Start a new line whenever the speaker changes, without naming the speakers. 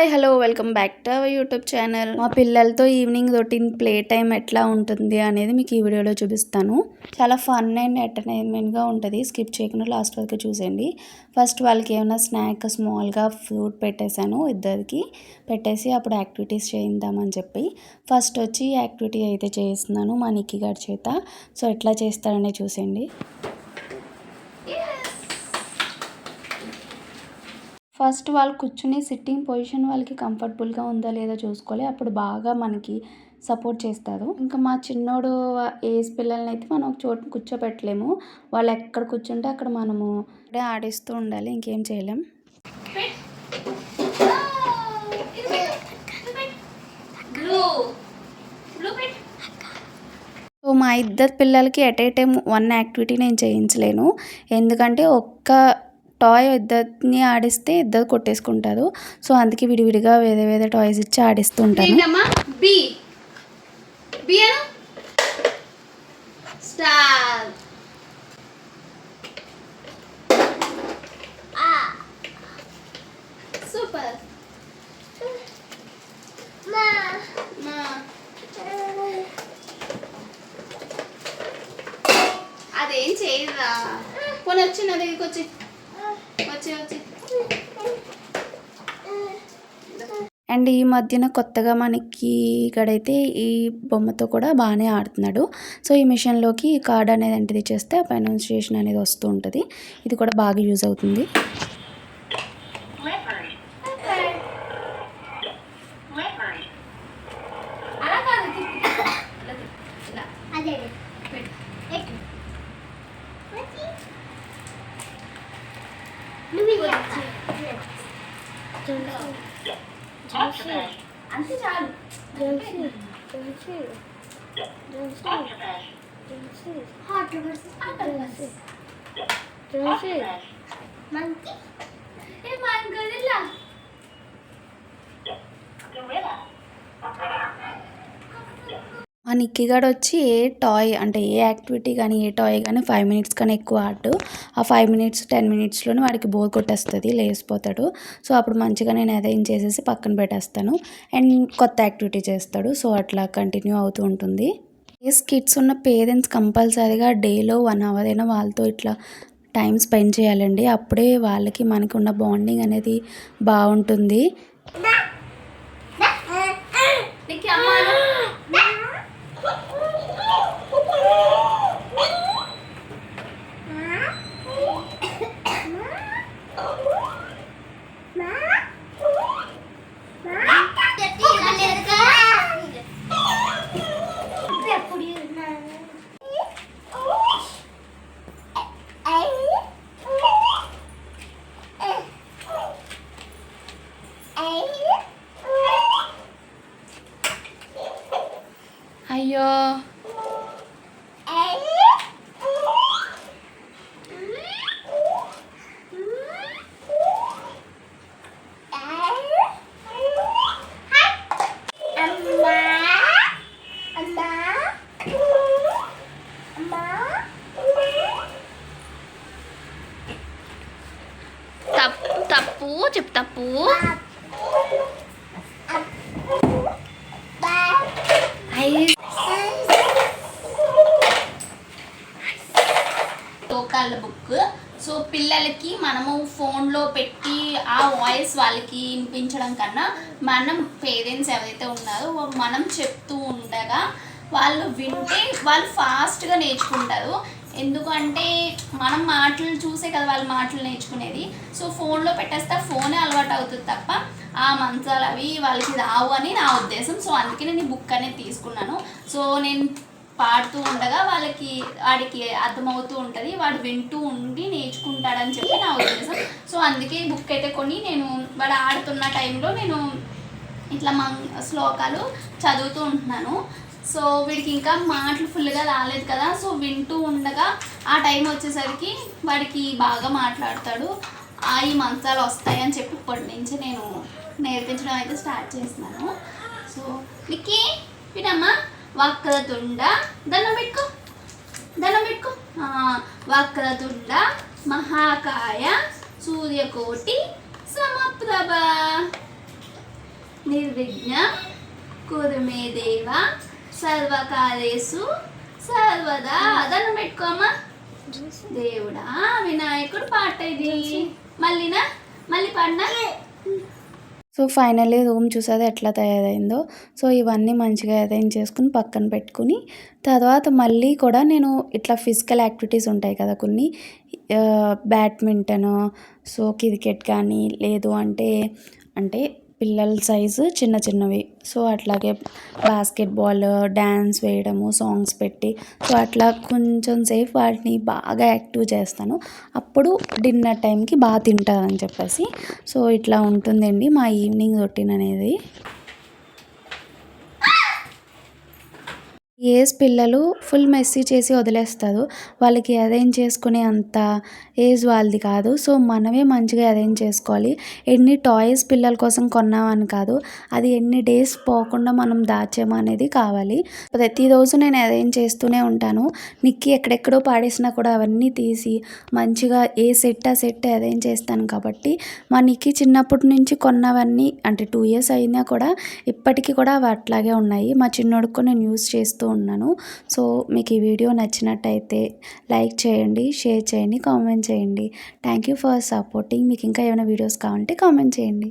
Hi hello welcome back to our YouTube channel. మా పిల్లలతో evening routine play time ఎట్లా ఉంటుంది అనేది మీకు ఈ వీడియోలో చూపిస్తాను. చాలా ఫన్ అండ్ ఎంటర్టైన్మెంట్గా ఉంటుంది. స్కిప్ చేయకుండా లాస్ట్ వరకు చూసేయండి. ఫస్ట్ వాళ్ళకి ఏమైనా స్నాక్ స్మాల్గా ఫ్రూట్ పెట్టేశాను, ఇద్దరికి పెట్టేసి అప్పుడు యాక్టివిటీస్ చేయిద్దామని చెప్పి ఫస్ట్ వచ్చి యాక్టివిటీ అయితే చేస్తున్నాను మా నిక్కీ గారి చేత. సో ఎట్లా చేస్తారనే చూసేయండి. ఫస్ట్ వాళ్ళు కూర్చుని సిట్టింగ్ పొజిషన్ వాళ్ళకి కంఫర్టబుల్గా ఉందా లేదా చూసుకోవాలి. అప్పుడు బాగా మనకి సపోర్ట్ చేస్తారు. ఇంకా మా చిన్నోడు ఏజ్ పిల్లల్ని అయితే మనం ఒక చోటు కూర్చోబెట్టలేము. వాళ్ళు ఎక్కడ కూర్చుంటే అక్కడ మనము ఆడిస్తూ ఉండాలి, ఇంకేం చేయలేం. సో మా ఇద్దరు పిల్లలకి at a time one activity నేను చేయించలేను. ఎందుకంటే ఒక్క టాయ్ ఇద్దరిని ఆడిస్తే ఇద్దరు కొట్టేసుకుంటారు. సో అందుకే విడివిడిగా వేరే వేరే టాయ్స్ ఇచ్చి ఆడిస్తూ ఉంటాను.
అదేం చేయరా పోనీ వచ్చి నా దగ్గరికి వచ్చి
అండ్ ఈ మధ్యన కొత్తగా మనకి ఇక్కడైతే ఈ బొమ్మతో కూడా బాగానే ఆడుతున్నాడు. సో ఈ మిషన్లోకి కార్డ్ అనేది ఎంట్రీ చేస్తే ప్రొనౌన్సియేషన్ అనేది వస్తూ ఉంటుంది. ఇది కూడా బాగా యూజ్ అవుతుంది.
అంతే చాలు.
మా నిక్కీగాడు వచ్చి ఏ టాయ్ అంటే ఏ యాక్టివిటీ కానీ ఏ టాయ్ కానీ 5 మినిట్స్ కానీ ఎక్కువ ఆడు. ఆ 5 మినిట్స్ 10 మినిట్స్లోనే వాడికి బోర్ కొట్టేస్తుంది, లేసిపోతాడు. సో అప్పుడు మంచిగా నేను అరేంజ్ చేసేసి పక్కన పెట్టేస్తాను అండ్ కొత్త యాక్టివిటీ చేస్తాడు. సో అట్లా కంటిన్యూ అవుతూ ఉంటుంది. కిడ్స్ ఉన్న పేరెంట్స్ కంపల్సరీగా డేలో 1 అవర్ అయినా వాళ్ళతో ఇట్లా టైం స్పెండ్ చేయాలండి. అప్పుడే వాళ్ళకి మనకి ఉన్న బాండింగ్ అనేది బాగుంటుంది. అయ్యో
తప్పు చెప్పు తప్పు. తోకాళ్ళ బుక్. సో పిల్లలకి మనము ఫోన్లో పెట్టి ఆ వాయిస్ వాళ్ళకి వినిపించడం కన్నా మనం పేరెంట్స్ ఎవరైతే ఉన్నారో మనం చెప్తూ ఉండగా వాళ్ళు వింటే వాళ్ళు ఫాస్ట్గా నేర్చుకుంటారు. ఎందుకంటే మనం మాటలు చూసే కదా వాళ్ళు మాటలు నేర్చుకునేది. సో ఫోన్లో పెట్టేస్తే ఫోనే అలవాటు అవుతుంది తప్ప ఆ మంత్రాలు అవి వాళ్ళకి రావు అని నా ఉద్దేశం. సో అందుకే నేను ఈ బుక్ అనేది తీసుకున్నాను. సో నేను పాడుతూ ఉండగా వాడికి అర్థమవుతూ ఉంటుంది, వాడు వింటూ ఉండి నేర్చుకుంటాడని చెప్పి నా ఉద్దేశం. సో అందుకే ఈ బుక్ అయితే కొని నేను వాడు ఆడుతున్న టైంలో నేను ఇట్లా శ్లోకాలు చదువుతూ ఉంటున్నాను. సో వీడికి ఇంకా మాటలు ఫుల్గా రాలేదు కదా. సో వింటూ ఉండగా ఆ టైం వచ్చేసరికి వాడికి బాగా మాట్లాడతాడు. ఈ మంత్రాలు వస్తాయని చెప్పి ఇప్పటి నుంచి నేను నేర్పించడం అయితే స్టార్ట్ చేస్తున్నాను. సో మీకు వినమ్మా, వక్రతుండ దండం పెట్టుకో వక్రతుండ మహాకాయ సూర్యకోటి సమప్రభ. నిర్విఘ్న కురుమే దేవ సర్వకాలేసు సర్వదా అదను పెట్టుకోమా. దేవుడా వినాయకుడు పాట ఇది. మళ్ళీ పాడినా.
సో ఫైనల్లీ రూమ్ చూసేది ఎట్లా తయారైందో. సో ఇవన్నీ మంచిగా అరేంజ్ చేసుకుని పక్కన పెట్టుకుని తర్వాత మళ్ళీ కూడా నేను ఇట్లా ఫిజికల్ యాక్టివిటీస్ ఉంటాయి కదా కొన్ని, బ్యాడ్మింటను, సో క్రికెట్ కానీ లేదు అంటే పిల్లల సైజు చిన్న చిన్నవి, సో అట్లాగే బాస్కెట్బాల్, డ్యాన్స్ వేయడము, సాంగ్స్ పెట్టి సో అట్లా కొంచెం సేపు వాటిని బాగా యాక్టివ్ చేస్తాను. అప్పుడు డిన్నర్ టైంకి బాగా తింటారని చెప్పేసి. సో ఇట్లా ఉంటుందండి మా ఈవినింగ్ రొటీన్ అనేది. ఏజ్ పిల్లలు ఫుల్ మెస్సీ చేసి వదిలేస్తారు. వాళ్ళకి అరేంజ్ చేసుకునే అంత ఏజ్ వాళ్ళది కాదు. సో మనమే మంచిగా అరేంజ్ చేసుకోవాలి. ఎన్ని టాయ్స్ పిల్లల కోసం కొన్నామని కాదు, అది ఎన్ని డేస్ పోకుండా మనం దాచామా అనేది కావాలి. ప్రతిరోజు నేను అరేంజ్ చేస్తూనే ఉంటాను. నిక్కి ఎక్కడెక్కడో పాడేసినా కూడా అవన్నీ తీసి మంచిగా ఏ సెట్ ఆ సెట్ అరేంజ్ చేస్తాను. కాబట్టి మా నిక్కి చిన్నప్పటి నుంచి కొన్నవన్నీ అంటే 2 years అయినా కూడా ఇప్పటికీ కూడా అవి అట్లాగే ఉన్నాయి. మా చిన్నోడికి నేను యూస్ చేస్తూ ఉన్నాను. సో మీకు ఈ వీడియో నచ్చినట్టయితే లైక్ చేయండి, షేర్ చేయండి, కామెంట్ చేయండి. Thank you for supporting. మీకు ఇంకా ఏమైనా వీడియోస్ కావాలంటే కామెంట్ చేయండి.